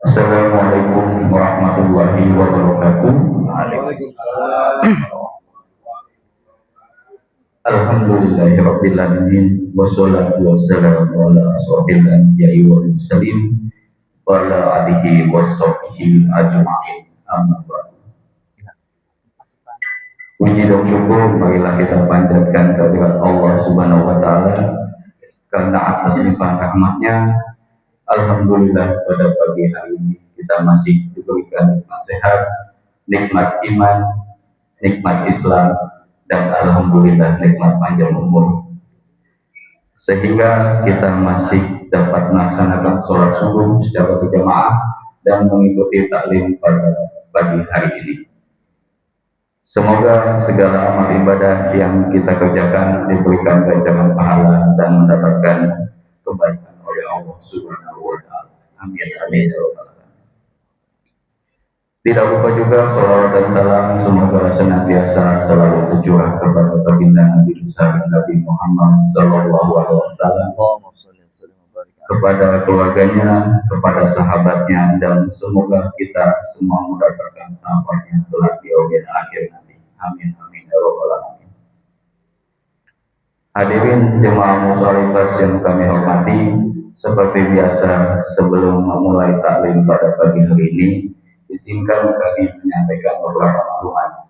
Assalamualaikum warahmatullahi wabarakatuh. Alhamdulillahirabbil alamin wassalatu wassalamu ala asrofil anbiya'i wal mursalin wa ala alihi washabbihi ajma'in. Amma ba'du. Puji dan syukur marilah kita panjatkan kehadirat Allah Subhanahu wa taala karena atas limpahan rahmatnya. Alhamdulillah pada pagi hari ini kita masih diberikan nikmat sehat, nikmat iman, nikmat Islam, dan alhamdulillah nikmat panjang umur. Sehingga kita masih dapat melaksanakan sholat subuh secara berjamaah dan mengikuti taklim pada pagi hari ini. Semoga segala amal ibadah yang kita kerjakan diberikan ganjaran pahala dan mendapatkan kebaikan oleh Allah Subhanahu wa taala. Amin amin ya rabbal alamin. Tidak lupa juga salawat dan salam semoga senantiasa selalu tercurah kepada baginda Nabi besar Nabi Muhammad sallallahu alaihi wasallam, kepada keluarganya, kepada sahabatnya, dan semoga kita semua mendapatkan sahabatnya kelak di yaumil akhir nanti. Amin amin ya rabbal alamin. Hadirin jemaah musholifah yang kami hormati, seperti biasa sebelum memulai taklim pada pagi hari ini, izinkan kami menyampaikan beberapa maklumat.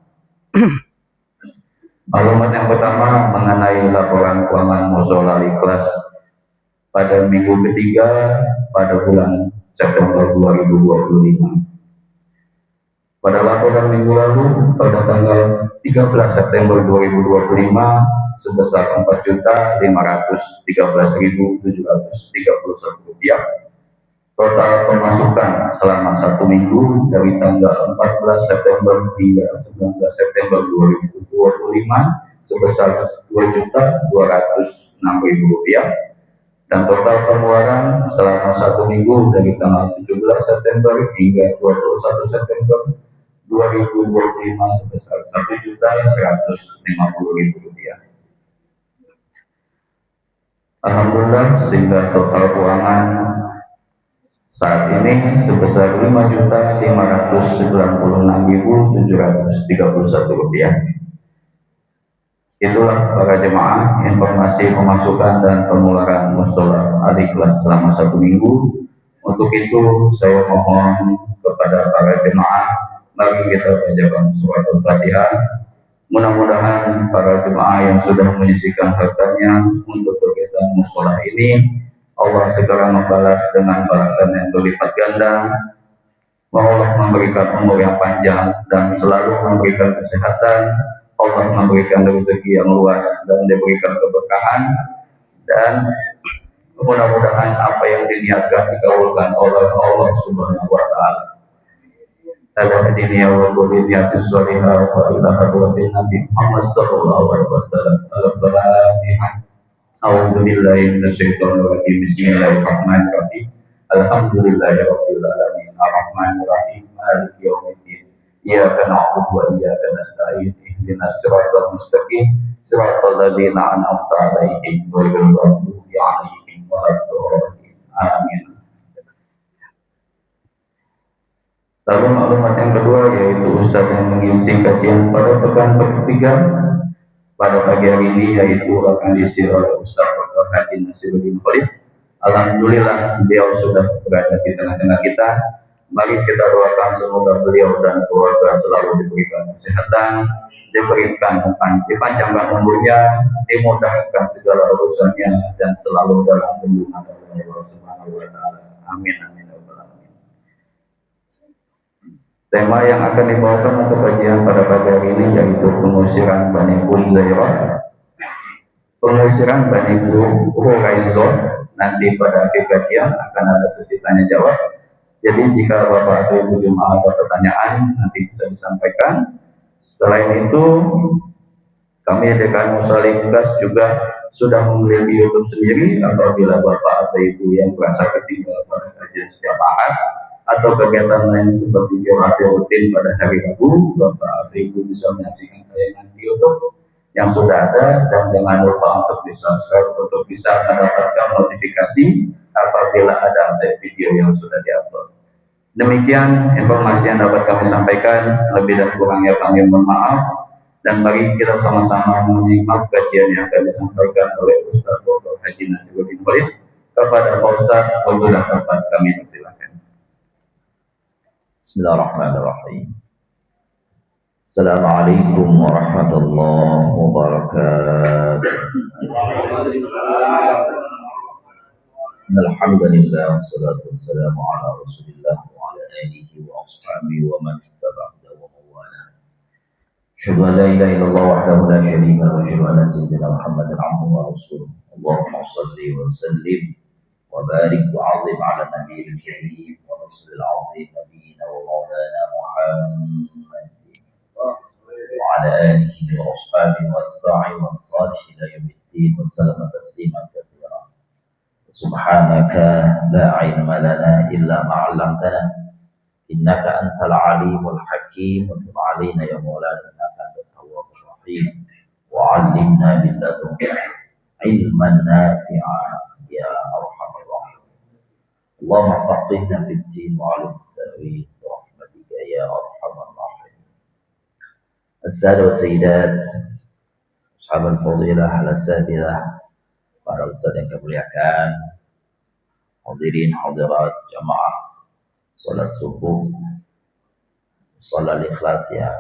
Maklumat yang pertama mengenai laporan keuangan Mushola Al-Ikhlas pada minggu ketiga pada bulan September 2025. Pada laporan minggu lalu pada tanggal 13 September 2025 sebesar Rp4.513.731. Total pemasukan selama 1 minggu dari tanggal 14 September hingga 19 September 2025 sebesar Rp2.206.000. Dan total pengeluaran selama 1 minggu dari tanggal 17 September hingga 21 September 2025 sebesar Rp1.150.000. Alhamdulillah sehingga total keuangan saat ini sebesar Rp5.596.731. Itulah para jemaah informasi pemasukan dan pengeluaran Mushola Al-Ikhlas selama 1 minggu. Untuk itu saya mohon kepada para jemaah, mari kita bacakan surat Al-Fatihah. Mudah-mudahan para jemaah yang sudah menyisihkan hartanya untuk kegiatan mushola ini, Allah segera membalas dengan balasan yang berlipat ganda. Allah memberikan umur yang panjang dan selalu memberikan kesehatan. Allah memberikan rezeki yang luas dan diberikan keberkahan, dan mudah-mudahan apa yang diniatkan dikabulkan oleh Allah Subhanahu wa taala. Ada dunia wa dunyatu sholihah wa ila hadratin Nabi Muhammad sallallahu alaihi wasallam. Al-Fatihah. A'udzu billahi minasyaitonir rajim. Bismillahirrahmanirrahim. Alhamdulillahirabbil alamin. Arrahmanir rahim. Maliki yaumiddin. Iyyaka na'budu wa iyyaka nasta'in. Ihdinas siratal mustaqim. Siratal ladzina an'amta 'alaihim ghairil maghdubi 'alaihim waladdallin. Amin. Lalu maklumat yang kedua yaitu Ustadz yang mengisi kajian pada pekan ketiga pada pagi hari ini, yaitu akan diisi oleh Ustadz Dr. Haji Nasiruddin Khalid. Alhamdulillah beliau sudah berada di tengah-tengah kita. Mari kita doakan semoga beliau dan keluarga selalu diberikan kesehatan, diberikan dipanjangkan umurnya, dimudahkan segala urusannya, dan selalu dalam lindungan Allah Subhanahu wa taala. Amin amin. Tema yang akan dibawakan untuk kajian pada pagi hari ini pengusiran Bani Huzairah, pengusiran Bani Quraidah. Nanti pada akhir kajian akan ada sesi tanya jawab. Jadi jika Bapak atau Ibu jemaah ada pertanyaan nanti bisa disampaikan. Selain itu, kami Dekan Musalikas juga sudah memiliki YouTube sendiri. Apabila Bapak atau Ibu yang merasa ketinggalan pada kajian setiap ahad atau kegiatan lain seperti QHP rutin pada hari Rabu, Bapak atau Ibu bisa menyaksikan tayangan di YouTube yang sudah ada, dan jangan lupa untuk di-subscribe untuk bisa mendapatkan notifikasi apabila ada update video yang sudah diupload. Demikian informasi yang dapat kami sampaikan, lebih dan kurangnya kami mohon maaf, dan mari kita sama-sama menyimak kajian yang akan disampaikan oleh Ustaz Dr. Haji Nasiruddin Walid. Kepada Pak Ustaz, waktu dan tempat kami persilakan. Bismillahirrahmanirrahim. Assalamualaikum warahmatullahi wabarakatuh. Alhamdulillah, wassalatu wassalamu ala rasulillah wa ala alihi wa ashabihi wa man ittaba'ahu wa mawala. Asyhadu an la ilaha illallah wahdahu la syarika lahu wa asyhadu anna sayyidina Muhammadan abduhu wa rasuluh. Allahumma shalli wa sallim wa barik wa 'azim ala nabiyil karim wa rasulil 'azim nabiyina wa maulana Muhammad وعلى آله وأصحابه وأتباعه وأنصاره إلى يوم الدين وسلم تسليما كثيرا. سبحانك لا علم لنا إلا ما علمتنا إنك أنت العليم الحكيم وتب علينا يا مولانا إنك أنت التواب الرحيم وعلمنا من لدنك علما نافعا يا أرحم الراحمين. اللهم فقهنا في الدين وعلم التأويل برحمتك يا أرحم الراحمين. As-sadat wa sayyidat, ashabul fadilah, al-asatidah, para ustaz yang kami muliakan, hadirin hadirat jamaah salat subuh, salat ikhlas yang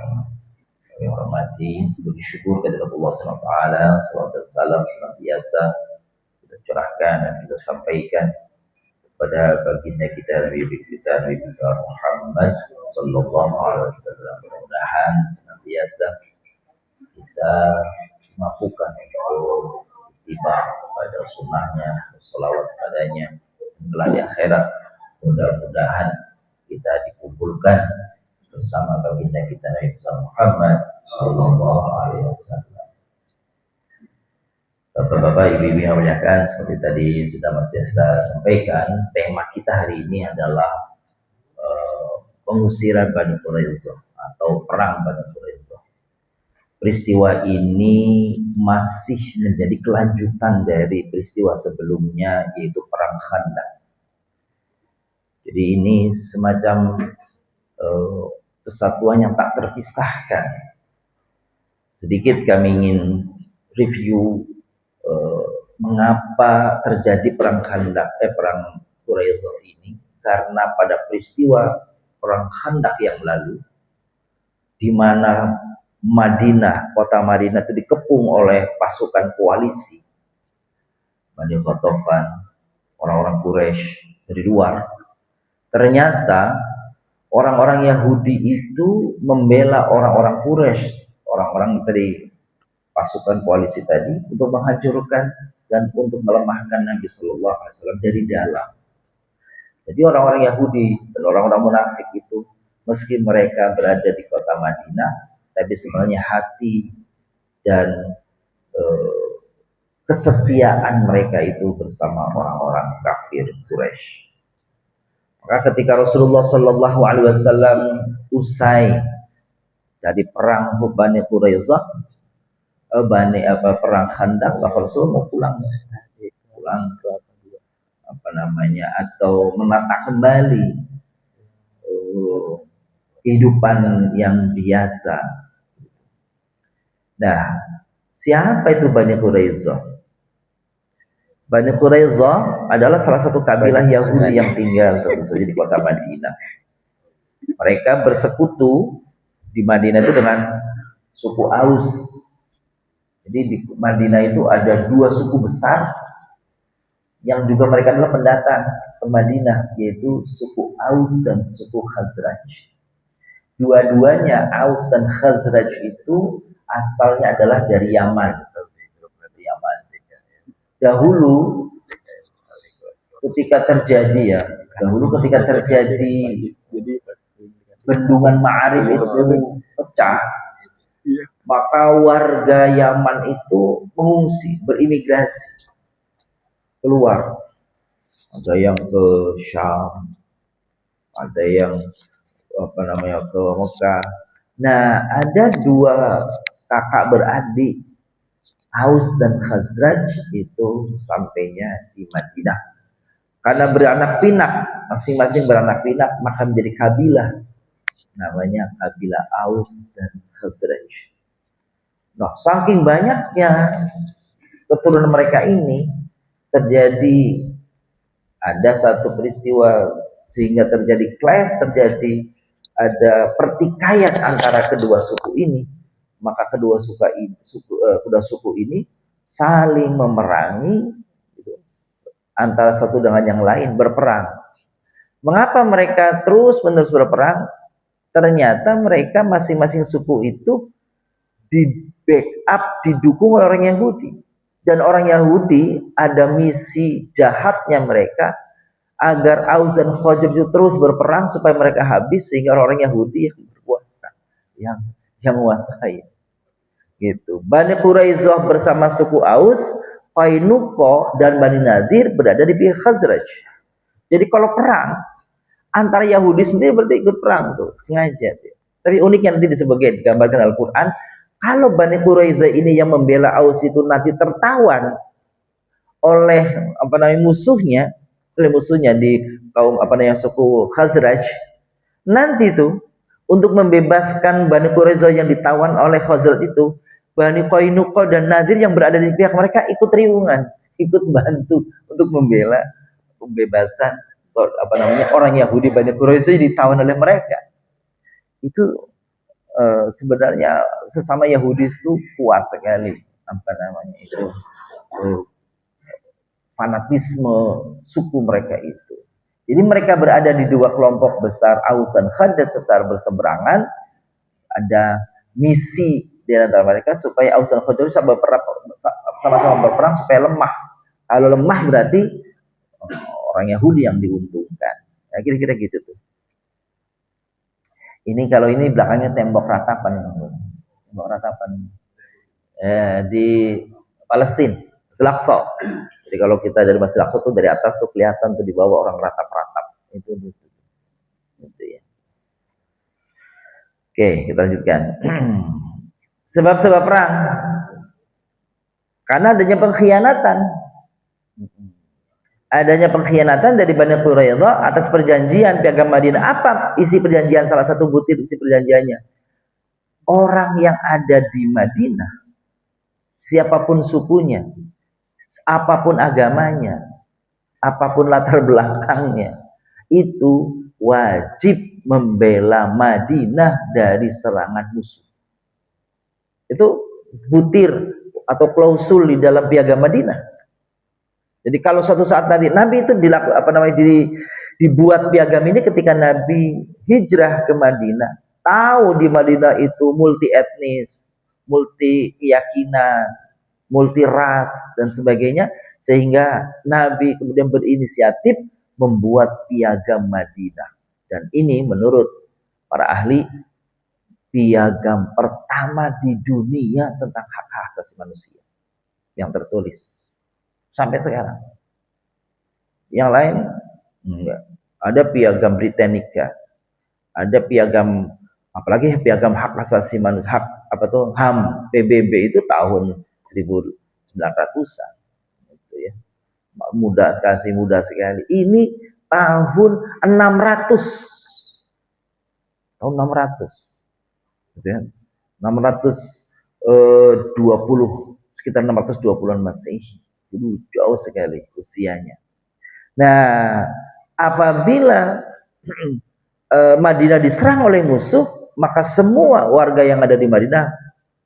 kami hormati, bersyukur kepada Allah SWT. Salawat dan salam senantiasa kita curahkan dan kita sampaikan kepada baginda kita, Nabi kita, Nabi besar Muhammad sallallahu alaihi wasallam. Mudah-mudahan senantiasa kita mampukan untuk tiba pada sunnahnya, salawat padanya kelak di akhirat. Mudah-mudahan kita dikumpulkan bersama baginda kita Nabi besar Muhammad sallallahu alaihi wasallam. Bapak-bapak, ibu-ibu yang muliakan, seperti tadi sudah Mas Desta sampaikan, tema kita hari ini adalah pengusiran Bani Quraidah atau perang Bani Quraidah. Peristiwa ini masih menjadi kelanjutan dari peristiwa sebelumnya, yaitu perang Khandaq. Jadi ini semacam kesatuan yang tak terpisahkan. Sedikit kami ingin review mengapa terjadi perang Khandaq, perang Quraidah ini, karena pada peristiwa perang Khandaq yang lalu, di mana Madinah, kota Madinah itu dikepung oleh pasukan koalisi Bani Ghatafan, orang-orang Quraisy dari luar. Ternyata orang-orang Yahudi itu membela orang-orang Quraisy, orang-orang dari pasukan koalisi tadi, untuk menghancurkan dan untuk melemahkan Nabi Sallallahu Alaihi Wasallam dari dalam. Jadi orang-orang Yahudi dan orang-orang munafik itu, meski mereka berada di kota Madinah, tapi sebenarnya hati dan kesetiaan mereka itu bersama orang-orang kafir Quraisy. Maka ketika Rasulullah Sallallahu Alaihi Wasallam usai dari perang Bani Quraidah, perang Khandaq, Rasul mau pulang ke atau menata kembali kehidupan yang biasa. Nah, siapa itu Bani Quraidah? Bani Quraidah adalah salah satu kabilah Yahudi yang tinggal tentu saja di kota Madinah. Mereka bersekutu di Madinah itu dengan suku Aus. Jadi di Madinah itu ada dua suku besar yang juga mereka adalah pendatang ke Madinah, yaitu suku Aus dan suku Khazraj. Dua-duanya, Aus dan Khazraj itu asalnya adalah dari Yaman. Dahulu ketika terjadi bendungan Ma'arib itu pecah, maka warga Yaman itu mengungsi, berimigrasi keluar. Ada yang ke Syam, ada yang ke Mekah. Nah, ada dua kakak beradik, Aus dan Khazraj, itu sampainya di Madinah. Karena beranak pinak, masing-masing beranak pinak, maka menjadi kabilah, namanya kabilah Aus dan Khazraj. Nah, saking banyaknya keturunan mereka ini, terjadi ada satu peristiwa sehingga terjadi clash, terjadi ada pertikaian antara kedua suku ini. Maka kedua suku ini saling memerangi, antara satu dengan yang lain, berperang. Mengapa mereka terus-menerus berperang? Ternyata mereka masing-masing suku itu di backup, didukung oleh orang Yahudi. Dan orang Yahudi ada misi jahatnya mereka agar Aus dan Khazraj itu terus berperang supaya mereka habis, sehingga orang Yahudi yang berkuasa, yang menguasai. Gitu. Bani Quraisyah bersama suku Aus, Qainuqa dan Bani Nadir berada di pihak Khazraj. Jadi kalau perang antara Yahudi sendiri berarti ikut perang tuh, sengaja. Tapi uniknya nanti disebutkan digambarkan Al-Qur'an, kalau Bani Quraisyah ini yang membela Aus itu nanti tertawan oleh musuhnya di kaum suku Khazraj, nanti tuh untuk membebaskan Bani Quraisyah yang ditawan oleh Khazraj itu, Bani Qainuqa dan Nadir yang berada di pihak mereka ikut riungan, ikut bantu untuk membela pembebasan orang Yahudi Bani Quraisyah ditawan oleh mereka. Itu sebenarnya sesama Yahudi itu kuat sekali fanatisme suku mereka itu. Jadi mereka berada di dua kelompok besar, Aus dan Khazraj, secara berseberangan. Ada misi di antara mereka supaya Aus dan Khazraj sama-sama berperang supaya lemah. Kalau lemah berarti orang Yahudi yang diuntungkan. Nah, kira-kira gitu tuh. Ini kalau ini belakangnya tembok ratapan di Palestina, Al-Aqsa. Jadi kalau kita dari Masjid Al-Aqsa tuh dari atas tuh kelihatan tuh di bawah orang ratap-ratap itu ya. Oke, kita lanjutkan. Sebab-sebab perang, karena adanya pengkhianatan dari Bani Quraisyah atas perjanjian Piagam Madinah. Apa isi perjanjian? Salah satu butir isi perjanjiannya, orang yang ada di Madinah, siapapun sukunya, apapun agamanya, apapun latar belakangnya, itu wajib membela Madinah dari serangan musuh. Itu butir atau klausul di dalam Piagam Madinah. Jadi kalau suatu saat nanti Nabi itu dibuat piagam ini ketika Nabi hijrah ke Madinah, tahu di Madinah itu multi etnis, multi keyakinan, multi ras dan sebagainya, sehingga Nabi kemudian berinisiatif membuat piagam Madinah. Dan ini menurut para ahli piagam pertama di dunia tentang hak asasi manusia yang tertulis sampai sekarang. Yang lain enggak. Ada piagam Britannica, ada piagam, apalagi piagam hak asasi manusia, HAM PBB itu tahun 1900-an gitu ya. Mudah sekali. Ini tahun 600. Tahun 600. Gitu ya. 620, sekitar 620-an Masehi. Itu jauh sekali usianya. Nah, apabila Madinah diserang oleh musuh, maka semua warga yang ada di Madinah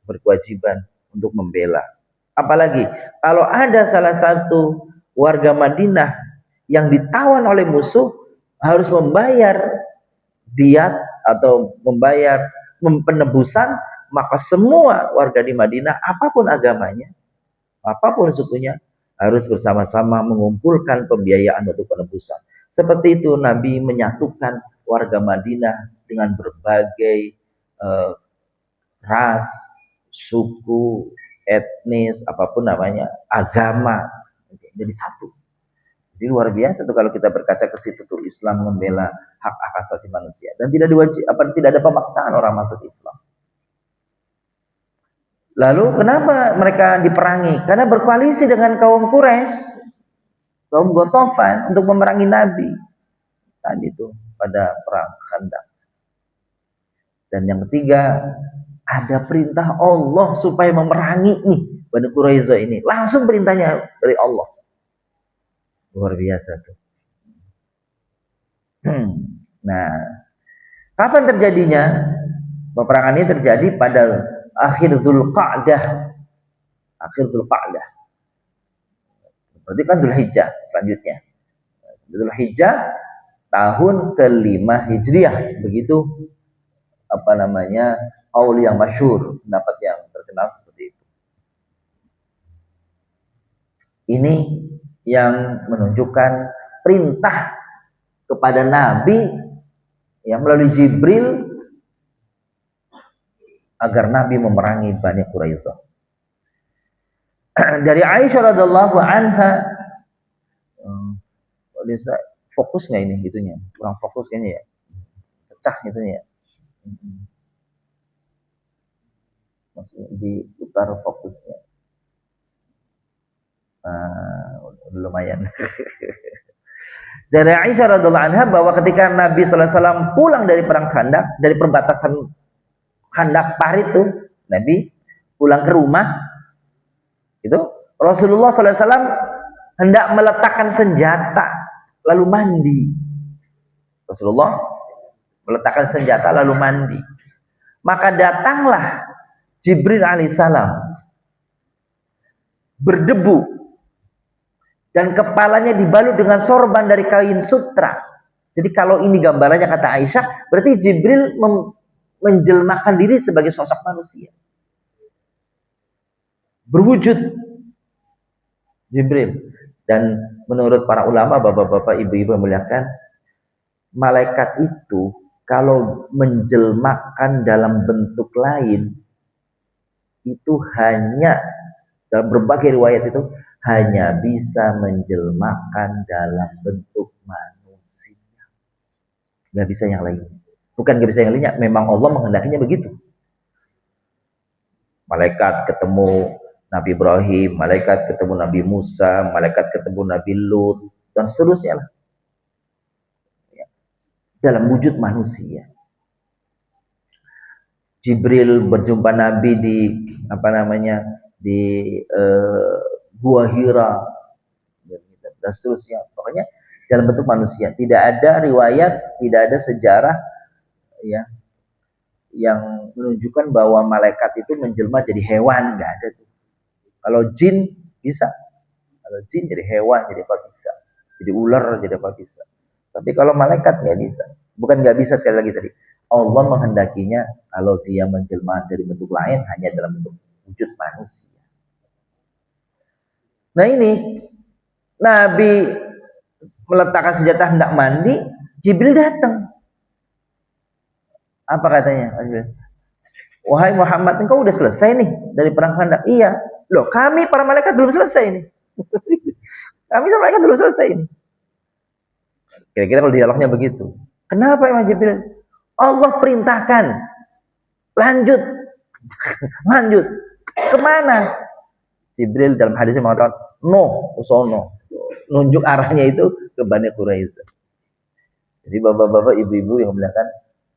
berkewajiban untuk membela. Apalagi kalau ada salah satu warga Madinah yang ditawan oleh musuh, harus membayar diat atau membayar penebusan maka semua warga di Madinah, apapun agamanya, apapun sukunya, harus bersama-sama mengumpulkan pembiayaan untuk penebusan. Seperti itu Nabi menyatukan warga Madinah dengan berbagai ras, suku, etnis, apapun namanya, agama, jadi satu. Jadi luar biasa tuh kalau kita berkaca ke situ tuh, Islam membela hak asasi manusia dan tidak tidak ada pemaksaan orang masuk Islam. Lalu kenapa mereka diperangi? Karena berkoalisi dengan kaum Quraisy, kaum Ghatafan untuk memerangi Nabi. Tadi itu pada perang Khandaq. Dan yang ketiga, ada perintah Allah supaya memerangi nih Bani Quraisyah ini. Langsung perintahnya dari Allah. Luar biasa tuh. Nah, kapan terjadinya? Peperangan ini terjadi pada akhir Dzulqa'dah. Akhir Dzulqa'dah. Berarti kan Dzulhijjah selanjutnya. Dzulhijjah tahun ke-5 Hijriah. Begitu qaul yang masyhur, pendapat yang terkenal seperti itu. Ini yang menunjukkan perintah kepada Nabi yang melalui Jibril agar Nabi memerangi Bani Quraisyah. Dari Aisyah radhiallahu anha, fokus nggak ini gitunya? Kurang fokus kayaknya ya, pecah gitunya ya. Masih diputar fokusnya. Lumayan. Dari Aisyah radhiallahu anha bahwa ketika Nabi sallallahu alaihi wasallam pulang dari perang Khandaq, dari perbatasan Khandaq Parit tuh, Nabi pulang ke rumah, itu Rasulullah sallallahu alaihi wasallam hendak meletakkan senjata lalu mandi. Rasulullah meletakkan senjata lalu mandi. Maka datanglah Jibril alaihissalam berdebu dan kepalanya dibalut dengan sorban dari kain sutra. Jadi kalau ini gambarannya kata Aisyah, berarti Jibril menjelmakan diri sebagai sosok manusia. Berwujud Jibril. Dan menurut para ulama, bapak-bapak, ibu-ibu yang muliakan, malaikat itu kalau menjelmakan dalam bentuk lain, itu hanya dalam berbagai riwayat itu hanya bisa menjelmakan dalam bentuk manusia, nggak bisa yang lain. Bukan nggak bisa yang lainnya, memang Allah menghendakinya begitu. Malaikat ketemu Nabi Ibrahim, malaikat ketemu Nabi Musa, malaikat ketemu Nabi Lut, dan seterusnya lah. Dalam wujud manusia. Jibril berjumpa Nabi di Gua Hira dan seterusnya. Pokoknya dalam bentuk manusia. Tidak ada riwayat, tidak ada sejarah ya yang menunjukkan bahwa malaikat itu menjelma jadi hewan, nggak ada tuh. Kalau jin bisa, kalau jin jadi hewan jadi apa bisa, jadi ular jadi apa bisa. Tapi kalau malaikat nggak bisa. Bukan nggak bisa, sekali lagi tadi, Allah menghendakinya kalau dia menjelma dari bentuk lain hanya dalam bentuk wujud manusia. Nah ini Nabi meletakkan senjata hendak mandi, Jibril datang. Apa katanya? Wahai Muhammad, engkau udah selesai nih dari perang Khandaq. Iya. Loh, kami para malaikat belum selesai nih. Kami sama malaikat belum selesai ini. Kira-kira kalau dialognya begitu. Kenapa Imam Jibril? Allah perintahkan. Lanjut. Lanjut. Kemana? Jibril dalam hadisnya mengatakan, no, usono. Nunjuk arahnya itu ke Bani Quraisyah. Jadi bapak-bapak, ibu-ibu yang melihatkan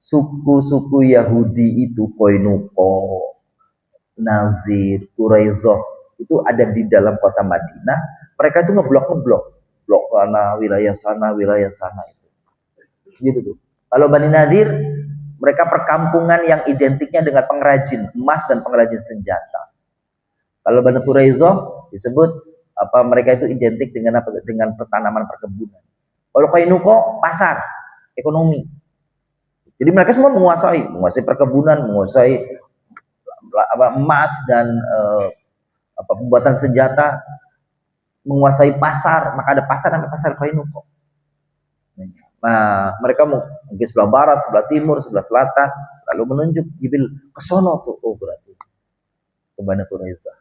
suku-suku Yahudi itu, Koinuko, Nazir, Quraisyah, itu ada di dalam kota Madinah. Mereka itu ngeblok blok sana, wilayah sana itu. Gitu tuh. Kalau Bani Nadir, mereka perkampungan yang identiknya dengan pengrajin emas dan pengrajin senjata. Kalau Bani Quraisyah disebut mereka itu identik dengan dengan pertanaman perkebunan. Kalau Koinuko, pasar, ekonomi. Jadi mereka semua menguasai perkebunan, menguasai emas dan pembuatan senjata, menguasai pasar, maka ada pasar namanya pasar Koinoko. Nah, mereka mau mungkin sebelah barat, sebelah timur, sebelah selatan, lalu menunjuk Jibril ke sono tuh, oh berarti ke Bani Quraiza.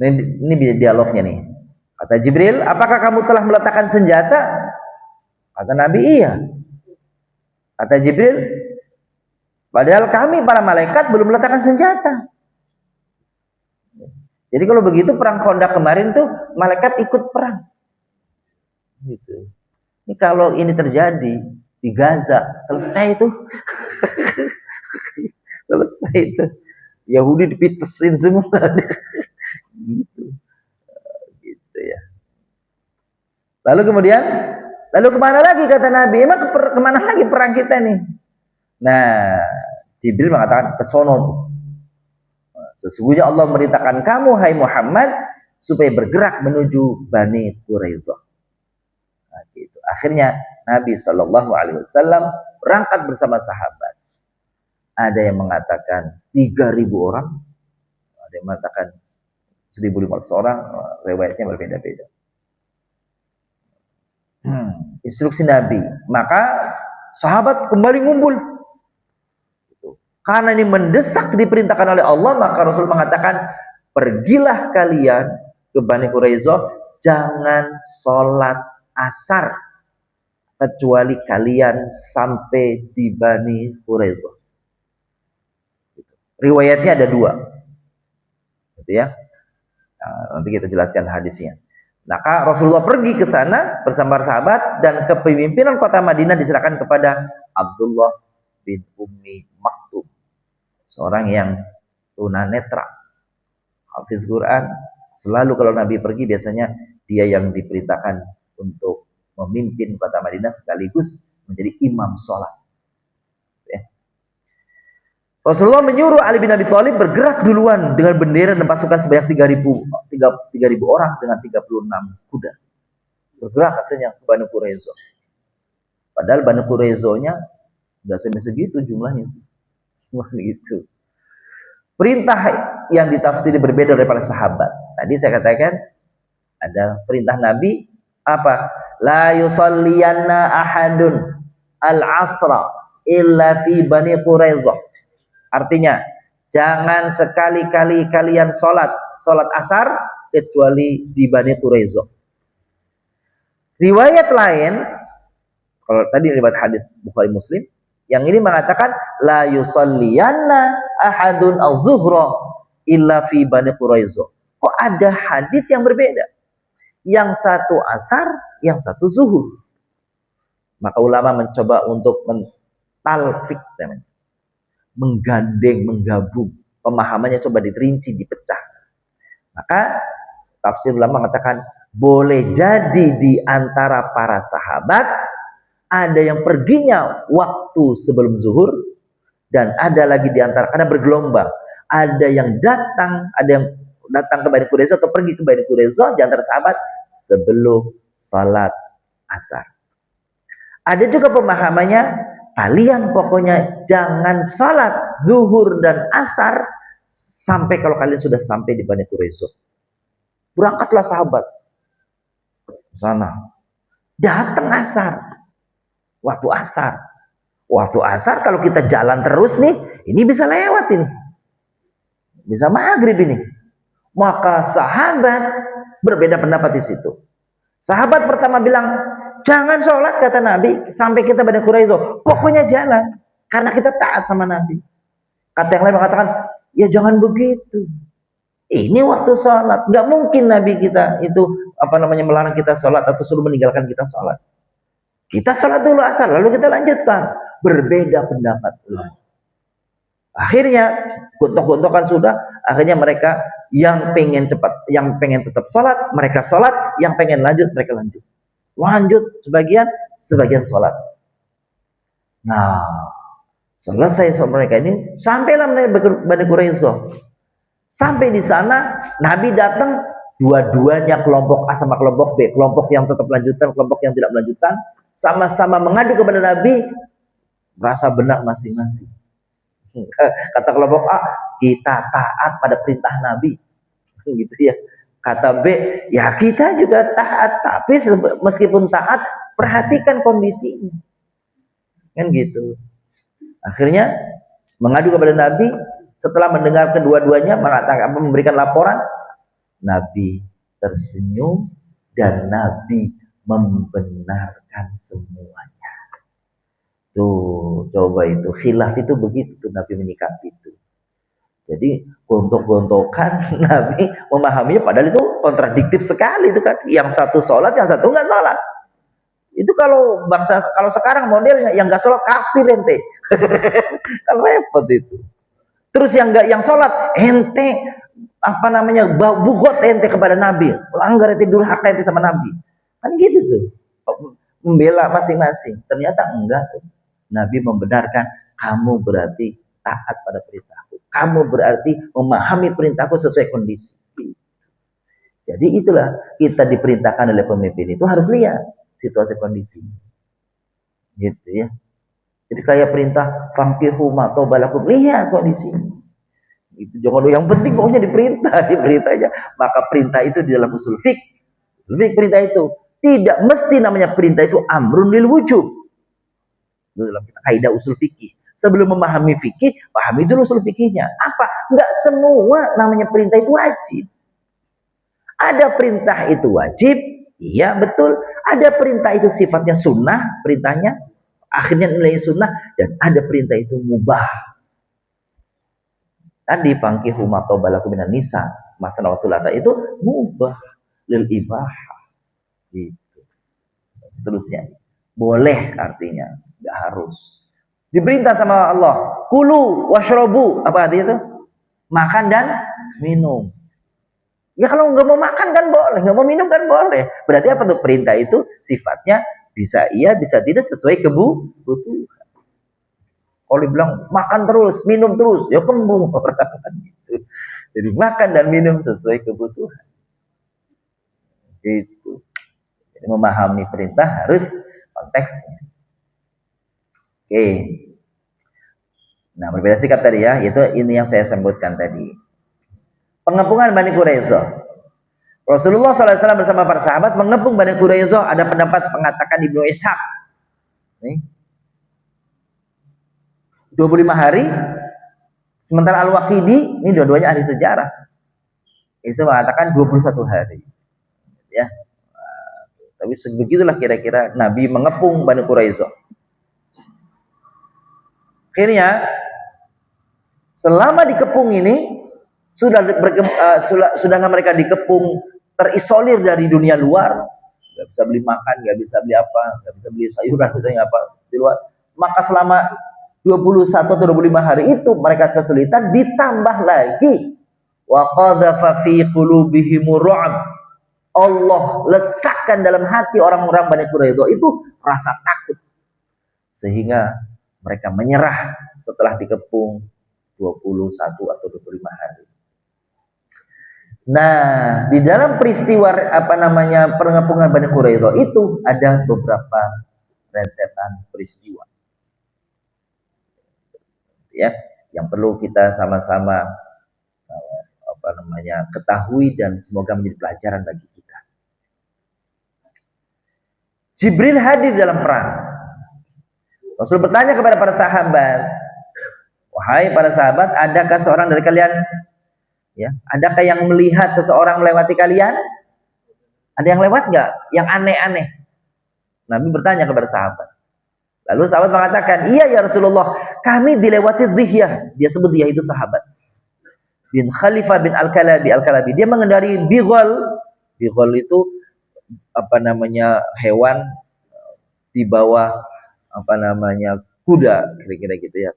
Ini dialognya nih. Kata Jibril, apakah kamu telah meletakkan senjata? Kata Nabi, iya. Kata Jibril, padahal kami para malaikat belum meletakkan senjata. Jadi kalau begitu perang Khandaq kemarin tuh malaikat ikut perang. Gitu. Ini kalau ini terjadi di Gaza, selesai itu. Selesai itu. Yahudi dipitesin semua. Gitu. Gitu ya. Lalu kemana lagi kata Nabi? Emang kemana lagi perang kita nih? Nah, Jibril mengatakan ke sono tuh. Sesungguhnya Allah memerintahkan kamu, hai Muhammad, supaya bergerak menuju Bani Quraiza. Nah, gitu. Akhirnya Nabi Shallallahu Alaihi Wasallam berangkat bersama sahabat. Ada yang mengatakan 3.000 orang, ada yang mengatakan 1.500 orang, riwayatnya berbeda-beda. Instruksi Nabi, maka sahabat kembali ngumpul. Karena ini mendesak diperintahkan oleh Allah, maka Rasul mengatakan, pergilah kalian ke Bani Quraiza, jangan sholat asar kecuali kalian sampai di Bani Quraiza. Riwayatnya ada 2, gitu ya. Nah, nanti kita jelaskan hadisnya. Maka Rasulullah pergi ke sana bersama sahabat, dan kepemimpinan kota Madinah diserahkan kepada Abdullah bin Ummi Maktum, seorang yang tunanetra, hafiz Quran. Selalu kalau Nabi pergi biasanya dia yang diperintahkan untuk memimpin kota Madinah sekaligus menjadi imam sholat. Ya. Rasulullah menyuruh Ali bin Abi Thalib bergerak duluan dengan bendera dan pasukan sebanyak 3.000 orang dengan 36 kuda. Bergerak katanya ke Bani Quraiza. Padahal Bani Quraiza-nya nggak segitu jumlahnya. Gitu. Perintah yang ditafsiri berbeda dari para sahabat. Tadi saya katakan ada perintah Nabi apa? La yusalliyanna ahadun al-asra illa fi Bani Quraiza. Artinya, jangan sekali-kali kalian sholat asar kecuali di Bani Quraiza. Riwayat lain, kalau tadi riwayat hadis Bukhari Muslim, yang ini mengatakan la yusalliyanna ahadun az-zuhra illa fi Bani Quraiza. Kok ada hadis yang berbeda? Yang satu asar, yang satu zuhur. Maka ulama mencoba untuk mentalfik, menggandeng, menggabung. Pemahamannya coba diperinci, dipecah. Maka tafsir ulama mengatakan boleh jadi di antara para sahabat ada yang perginya waktu sebelum zuhur, dan ada lagi di antara, karena bergelombang, ada yang datang ke Bani Quraiza atau pergi ke Bani Quraiza di antara sahabat sebelum salat asar. Ada juga pemahamannya, kalian pokoknya jangan salat zuhur dan asar sampai kalau kalian sudah sampai di Bani Quraiza. Berangkatlah sahabat ke sana. Datang asar. Waktu asar kalau kita jalan terus nih, ini bisa lewat ini. Bisa maghrib ini. Maka sahabat berbeda pendapat di situ. Sahabat pertama bilang, jangan sholat kata Nabi sampai kita Bani Quraiza. Pokoknya jalan, karena kita taat sama Nabi. Kata yang lain mengatakan, ya jangan begitu. Ini waktu sholat. Gak mungkin Nabi kita itu melarang kita sholat atau suruh meninggalkan kita sholat. Kita sholat dulu asar, lalu kita lanjutkan. Berbeda pendapat. Akhirnya gontok-gontokan sudah. Akhirnya mereka yang pengen cepat, yang pengen tetap sholat, mereka sholat. Yang pengen lanjut, mereka lanjut. Lanjut sebagian sholat. Nah, selesai sholat mereka ini, sampailah Bani Quraiza. Sampai di sana, Nabi datang, dua-duanya kelompok A sama kelompok B, kelompok yang tetap lanjutkan, kelompok yang tidak melanjutkan, sama-sama mengadu kepada Nabi, merasa benar masing-masing. Kata kelompok A, kita taat pada perintah Nabi, gitu ya. Kata B, ya kita juga taat, tapi meskipun taat, perhatikan kondisinya, kan gitu. Akhirnya mengadu kepada Nabi. Setelah mendengar kedua-duanya mengatakan, memberikan laporan, Nabi tersenyum dan Nabi membenarkan semuanya. Tuh, coba itu khilaf itu begitu tuh Nabi menyikapi itu. Jadi gontok-gontokan Nabi memahaminya, padahal itu kontradiktif sekali itu kan. Yang satu sholat, yang satu nggak sholat. Itu kalau bangsa, kalau sekarang modelnya yang nggak sholat kafir ente, kan repot itu. Terus yang nggak, yang sholat ente apa namanya, bugot ente kepada Nabi, langgar ente, durhaka ente sama Nabi, kan gitu tuh, membela masing-masing. Ternyata enggak tuh. Nabi membenarkan, kamu berarti taat pada perintahku, kamu berarti memahami perintahku sesuai kondisi. Jadi itulah kita diperintahkan oleh pemimpin itu harus lihat situasi kondisi, gitu ya. Jadi kayak perintah fankihu ma tobalakum, lihat kondisi. Itu jangan, yang penting pokoknya diperintah aja. Maka perintah itu di dalam usul fiqh perintah itu tidak mesti namanya perintah itu amrun lil wujub. Dalam kaidah usul fikih, sebelum memahami fikih, pahami dulu usul fikihnya. Apa? Enggak semua namanya perintah itu wajib. Ada perintah itu wajib, iya betul. Ada perintah itu sifatnya sunnah, perintahnya akhirnya nilai sunnah, dan ada perintah itu mubah. Tadi fankihu ma tobalakum minan nisa masna wa thulatha itu mubah lil ibahah, gitu. Seterusnya boleh, artinya nggak harus. Diperintah sama Allah, kulu washrobu, apa artinya itu? Makan dan minum. Ya kalau nggak mau makan kan boleh, nggak mau minum kan boleh. Berarti apa tuh? Perintah itu sifatnya bisa iya, bisa tidak, sesuai kebutuhan. Kalau dibilang makan terus, minum terus, ya kembung orang gitu. Jadi makan dan minum sesuai kebutuhan. Itu. Jadi memahami perintah harus konteksnya. Oke. Nah, berbeda sikap tadi ya, itu ini yang saya sebutkan tadi. Pengepungan Bani Quraisyah. Rasulullah SAW bersama para sahabat mengepung Bani Quraisyah. Ada pendapat mengatakan Ibnu Ishaq. Nih. 25 hari, sementara Al-Waqidi, ini dua-duanya ahli sejarah, itu mengatakan 21 hari. Ya. Tapi sebegitulah kira-kira Nabi mengepung Bani Quraisyah. Akhirnya selama dikepung ini sudahlah mereka dikepung, terisolir dari dunia luar, nggak bisa beli makan, nggak bisa beli apa, nggak bisa beli sayuran, misalnya apa di luar. Maka selama 21 atau 25 hari itu mereka kesulitan, ditambah lagi wa qadhafa fi qulubihimur ru'b. Allah lesakkan dalam hati orang-orang Bani Quraisyah itu rasa takut, sehingga mereka menyerah setelah dikepung 21 atau 25 hari. Nah, di dalam peristiwa pengepungan Bani Quraisyah itu ada beberapa rentetan peristiwa, ya, yang perlu kita sama-sama ketahui dan semoga menjadi pelajaran bagi kita. Jibril hadir dalam perang. Rasul bertanya kepada para sahabat, wahai para sahabat, adakah seorang dari kalian, ya, adakah yang melihat seseorang melewati kalian? Ada yang lewat nggak? Yang aneh-aneh? Nabi bertanya kepada sahabat. Lalu sahabat mengatakan, iya ya Rasulullah, kami dilewati Dhihyah. Dia sebut Dhihyah itu sahabat. Bin Khalifah bin Al-Kalabi. Dia mengendari bighal. Bighal itu hewan di bawah kuda, kira-kira gitu ya.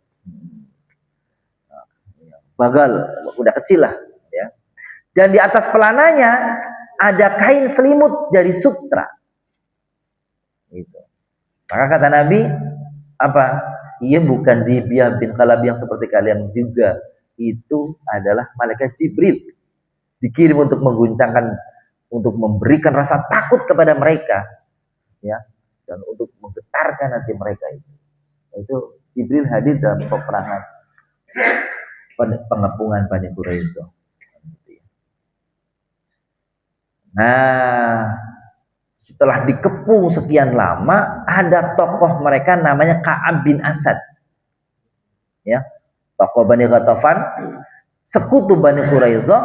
Bagal, kuda kecil lah, ya. Dan di atas pelananya ada kain selimut dari sutra. Gitu. Maka kata Nabi, apa? Ia bukan Dhihyah bin Khalab yang seperti kalian juga. Itu adalah malaikat Jibril, dikirim untuk mengguncangkan, untuk memberikan rasa takut kepada mereka, ya, dan untuk menggetarkan hati mereka itu. Itu Jibril hadir dalam peperangan pengepungan Bani Quraisyah. Nah, setelah dikepung sekian lama, ada tokoh mereka namanya Ka'ab bin Asad. Ya, tokoh Bani Ghatafan, sekutu Bani Quraisyah,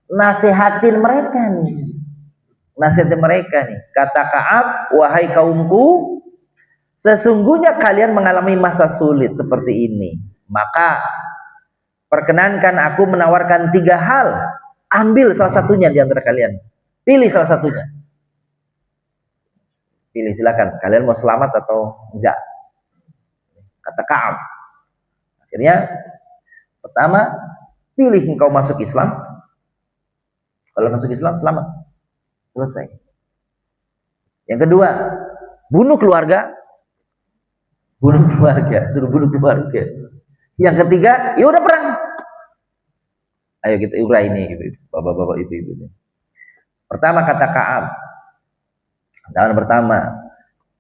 nasihatin mereka nih. Nasihatin mereka nih. Kata Ka'ab, wahai kaumku, sesungguhnya kalian mengalami masa sulit seperti ini. Maka perkenankan aku menawarkan 3 hal. Ambil salah satunya di antara kalian. Pilih salah satunya. Pilih, silakan. Kalian mau selamat atau enggak? Kata Ka'ab. Akhirnya pertama, pilih engkau masuk Islam. Kalau masuk Islam selamat. Selesai. Yang kedua, bunuh keluarga. Bunuh keluarga, suruh bunuh keluarga. Yang ketiga, ya udah perang. Ayo kita urai ini, bapak-bapak, ibu-ibu. Pertama kata Ka'ab, tahun pertama,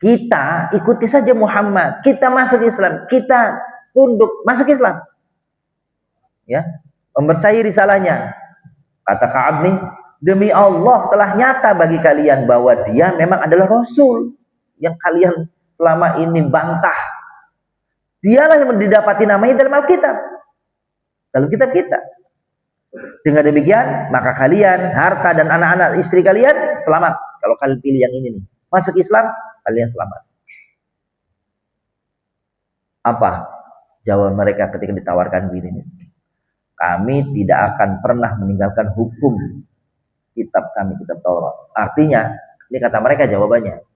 kita ikuti saja Muhammad, kita masuk Islam, kita tunduk masuk Islam, ya, mempercayai risalahnya. Kata Ka'ab nih, demi Allah telah nyata bagi kalian bahwa dia memang adalah Rasul yang kalian selama ini bantah. Dialah yang didapati namanya dalam Alkitab, dalam kitab kita. Dengan demikian, maka kalian, harta dan anak-anak istri kalian selamat. Kalau kalian pilih yang ini nih, masuk Islam, kalian selamat. Apa jawaban mereka ketika ditawarkan begini? Kami tidak akan pernah meninggalkan hukum kitab kami, kitab Taurat. Artinya, ini kata mereka jawabannya,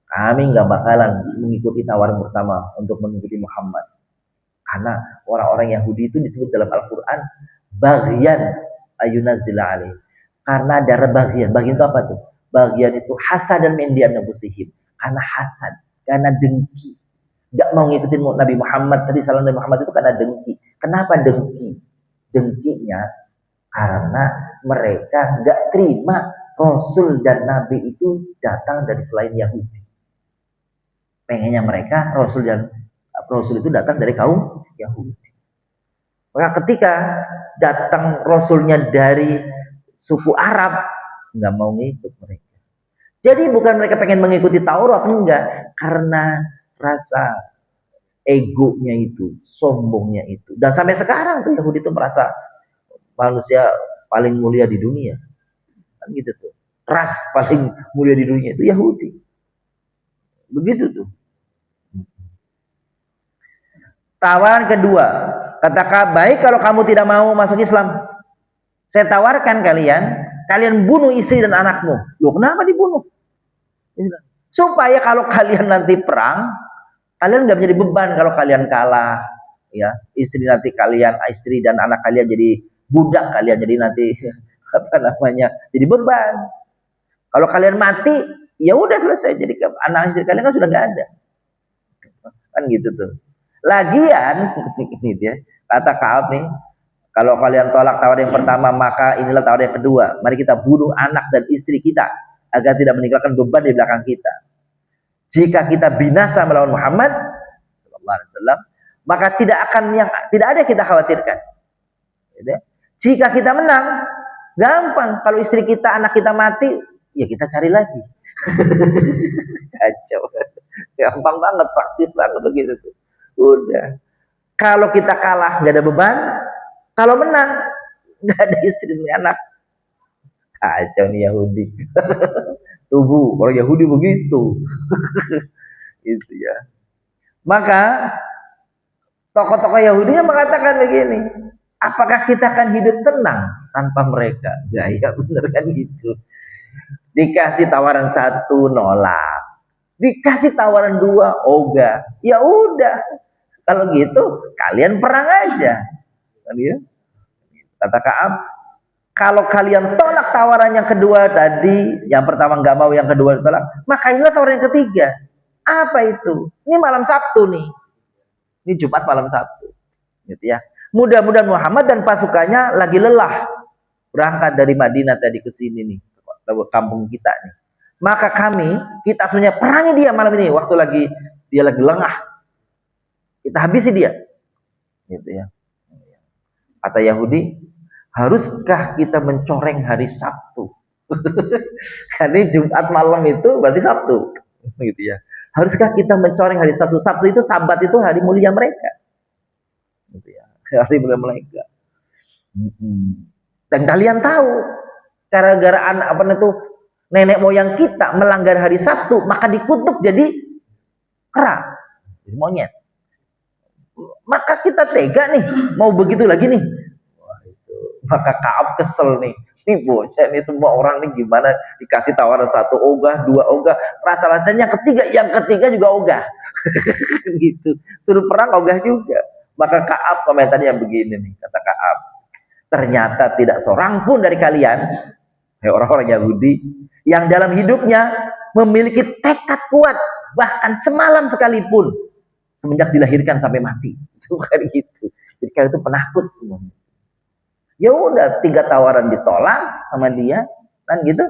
kami nggak bakalan mengikuti tawaran pertama untuk mengikuti Muhammad. Karena orang-orang Yahudi itu disebut dalam Al-Quran bagian ayunazzila alaih. Karena ada bagian. Bagian itu apa tuh? Bagian itu hasad dan mendiam nafsihim. Karena hasad, karena dengki. Gak mau ngikutin Nabi Muhammad. Tadi salam Nabi Muhammad itu karena dengki. Kenapa dengki? Dengkinya karena mereka gak terima Rasul dan Nabi itu datang dari selain Yahudi. Pengennya mereka Rasul itu datang dari kaum Yahudi. Maka ketika datang Rasulnya dari suku Arab, nggak mau ngikut mereka. Jadi bukan mereka pengen mengikuti Taurat, enggak, karena rasa egonya itu, sombongnya itu. Dan sampai sekarang tuh Yahudi itu merasa manusia paling mulia di dunia, kan gitu tuh. Ras paling mulia di dunia itu Yahudi. Begitu tuh. Tawaran kedua, kata baik kalau kamu tidak mau masuk Islam, saya tawarkan kalian bunuh istri dan anakmu. Loh, kenapa dibunuh? Supaya kalau kalian nanti perang, kalian nggak menjadi beban kalau kalian kalah. Ya, istri dan anak kalian jadi budak kalian, jadi nanti apa namanya, jadi beban. Kalau kalian mati, ya udah selesai. Jadi anak istri kalian kan sudah nggak ada. Kan gitu tuh. Lagian, ini dia, kata Ka'ab nih, kalau kalian tolak tawaran yang pertama, maka inilah tawaran yang kedua. Mari kita bunuh anak dan istri kita agar tidak meninggalkan beban di belakang kita. Jika kita binasa melawan Muhammad sallallahu alaihi wasallam, maka tidak ada yang kita khawatirkan. Jika kita menang, gampang. Kalau istri kita, anak kita mati, ya kita cari lagi. Kacau. Gampang banget, praktis banget begitu tuh. Udah. Kalau kita kalah nggak ada beban, kalau menang nggak ada istri dan anak. Kacau nih Yahudi. Tubuh orang Yahudi begitu. Itu ya. Maka tokoh-tokoh Yahudinya mengatakan begini, apakah kita akan hidup tenang tanpa mereka? Ya bener kan gitu. Dikasih tawaran 1 nolak, dikasih tawaran 2 ogah. Ya udah. Kalau gitu, kalian perang aja. Kata Ka'ab, kalau kalian tolak tawaran yang kedua tadi, yang pertama nggak mau, yang kedua tolak, maka inilah tawaran yang ketiga. Apa itu? Ini malam Sabtu nih. Ini Jumat malam Sabtu. Gitu ya. Mudah-mudahan Muhammad dan pasukannya lagi lelah berangkat dari Madinah tadi ke sini nih, ke kampung kita nih. Maka kita sebenarnya perangi dia malam ini, waktu dia lagi lengah. Kita habisi dia. gitu ya. Kata Yahudi, haruskah kita mencoreng hari Sabtu? Karena Jumat malam itu berarti Sabtu, gitu ya. Haruskah kita mencoreng hari Sabtu? Sabtu itu Sabat itu hari mulia mereka, gitu ya. Hari mulia mereka. Dan kalian tahu, gara-gara anak apa itu nenek moyang kita melanggar hari Sabtu, maka dikutuk jadi kera, jadi monyet. Maka kita tega nih, mau begitu lagi nih. Wah, itu. Maka Kaab kesel nih. Ini bocah nih, semua orang nih gimana dikasih tawaran 1 ogah, 2 ogah, rasa-rasanya yang ketiga juga ogah. Gitu. Suruh perang ogah juga. Maka Kaab komentarnya begini nih, kata Kaab. Ternyata tidak seorang pun dari kalian, orang-orang Yahudi, yang dalam hidupnya memiliki tekad kuat, bahkan semalam sekalipun, semenjak dilahirkan sampai mati. Itu kan gitu. Jadi kalian itu penakut semuanya. Ya udah 3 tawaran ditolak sama dia, kan gitu.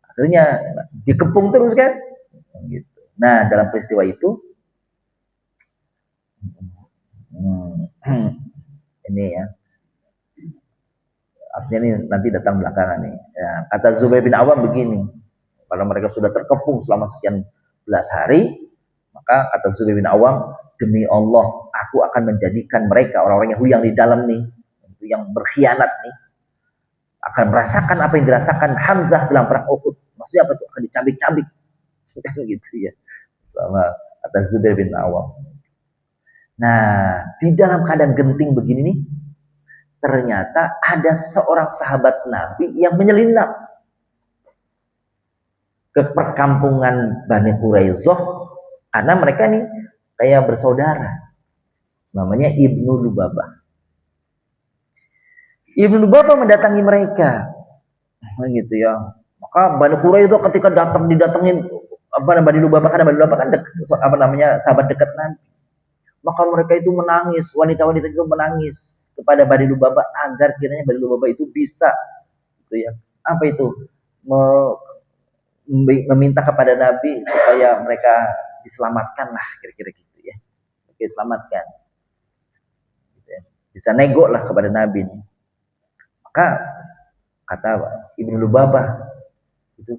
Akhirnya dikepung terus kan. Gitu. Nah, dalam peristiwa itu ini ya. Artinya ini nanti datang belakangan nih. Ya, kata Zubair bin Awam begini. Kalau mereka sudah terkepung selama sekian belas hari, maka kata Zubair bin Awam, demi Allah, aku akan menjadikan mereka orang-orang Yahudi yang di dalam nih, yang berkhianat nih, akan merasakan apa yang dirasakan Hamzah dalam perang Uhud. Maksudnya apa tuh? Akan dicabik-cabik, gitu ya. Sama kata Zubair bin Awam. Nah, di dalam keadaan genting begini nih, ternyata ada seorang sahabat Nabi yang menyelinap ke perkampungan Bani Quraizoh, karena mereka nih kayak bersaudara. Namanya Ibnu Lubabah. Ibnu Lubabah mendatangi mereka, gitu ya. Maka Bani Quraizoh ketika didatengin Bani Lubabah, karena Bani Lubabah kan sahabat dekat Nabi. Maka mereka itu menangis, wanita-wanita itu menangis kepada Bani Lubabah agar kiranya Bani Lubabah itu bisa, gitu ya. Apa itu? Meminta kepada Nabi supaya mereka diselamatkan lah, kira-kira gitu ya. Oke, selamatkan. Gitu ya. Bisa nego lah kepada Nabi. Maka kata Ibnu Lubabah, itu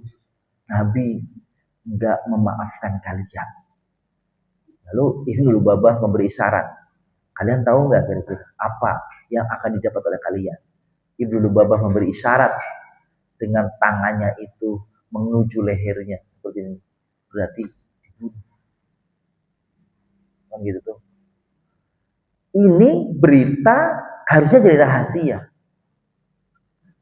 Nabi enggak memaafkan kalian. Lalu Ibnu Lubabah memberi isyarat. Kalian tahu nggak kira-kira apa yang akan didapat oleh kalian? Ibnu Lubabah memberi isyarat dengan tangannya itu menuju lehernya seperti ini. Berarti dibunuh. Kan gitu tuh. Ini berita harusnya jadi rahasia.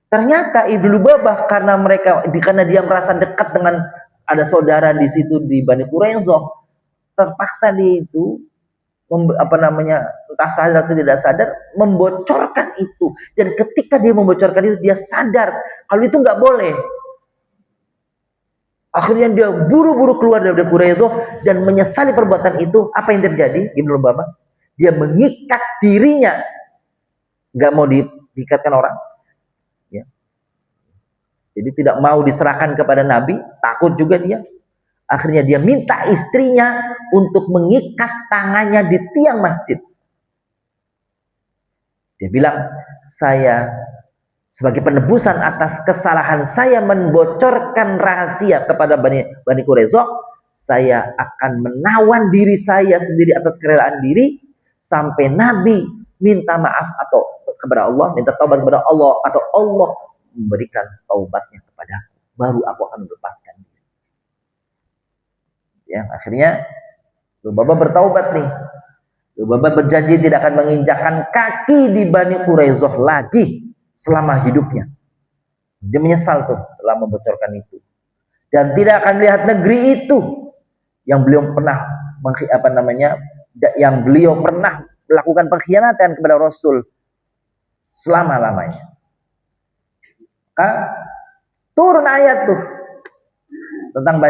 Ternyata Ibnu Lubabah karena dia merasa dekat dengan ada saudara di situ di Bani Quraizoh, terpaksa dia itu entah sadar atau tidak sadar membocorkan itu. Dan ketika dia membocorkan itu, dia sadar kalau itu nggak boleh. Akhirnya dia buru-buru keluar dari Quraizoh dan menyesali perbuatan itu. Apa yang terjadi? Ibnu Lubabah, dia mengikat dirinya, nggak mau diikatkan orang, ya. Jadi tidak mau diserahkan kepada Nabi, takut juga dia. Akhirnya dia minta istrinya untuk mengikat tangannya di tiang masjid. Dia bilang, saya sebagai penebusan atas kesalahan saya membocorkan rahasia kepada Bani Quraizoh, saya akan menawan diri saya sendiri atas kerelaan diri sampai Nabi minta maaf atau kepada Allah, minta taubat kepada Allah, atau Allah memberikan taubatnya kepadaku, baru aku akan melepaskan diri. Ya, akhirnya Lubabah bertaubat nih. Lubabah berjanji tidak akan menginjakkan kaki di Bani Quraizoh lagi selama hidupnya. Dia menyesal tuh telah membocorkan itu. Dan tidak akan melihat negeri itu yang beliau pernah yang beliau pernah melakukan pengkhianatan kepada Rasul selama-lamanya. Turun ayat tuh tentang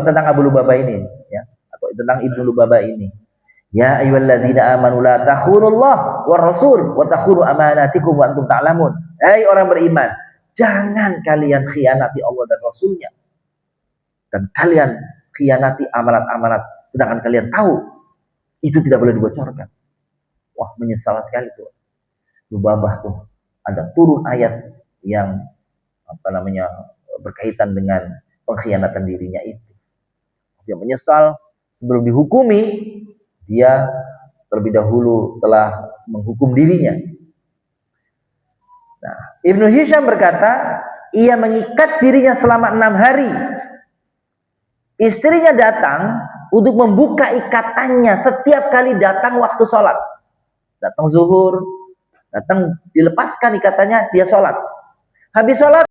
tentang Abu Lubabah ini, ya, atau tentang Ibnu Lubabah ini. Ya ayyuhalladzina amanu la takhunullah war rasul wa takhunu amanatikum wa antum ta'lamun. Hai orang beriman, jangan kalian khianati Allah dan Rasulnya, dan kalian khianati amanat-amanat sedangkan kalian tahu itu tidak boleh dibocorkan. Wah, menyesal sekali tuh. Lubabah tuh ada turun ayat yang berkaitan dengan pengkhianatan dirinya itu. Dia menyesal sebelum dihukumi, dia terlebih dahulu telah menghukum dirinya. Nah, Ibnu Hisham berkata, ia mengikat dirinya selama 6 hari. Istrinya datang untuk membuka ikatannya setiap kali datang waktu sholat. Datang zuhur, datang dilepaskan ikatannya, dia sholat. Habis sholat,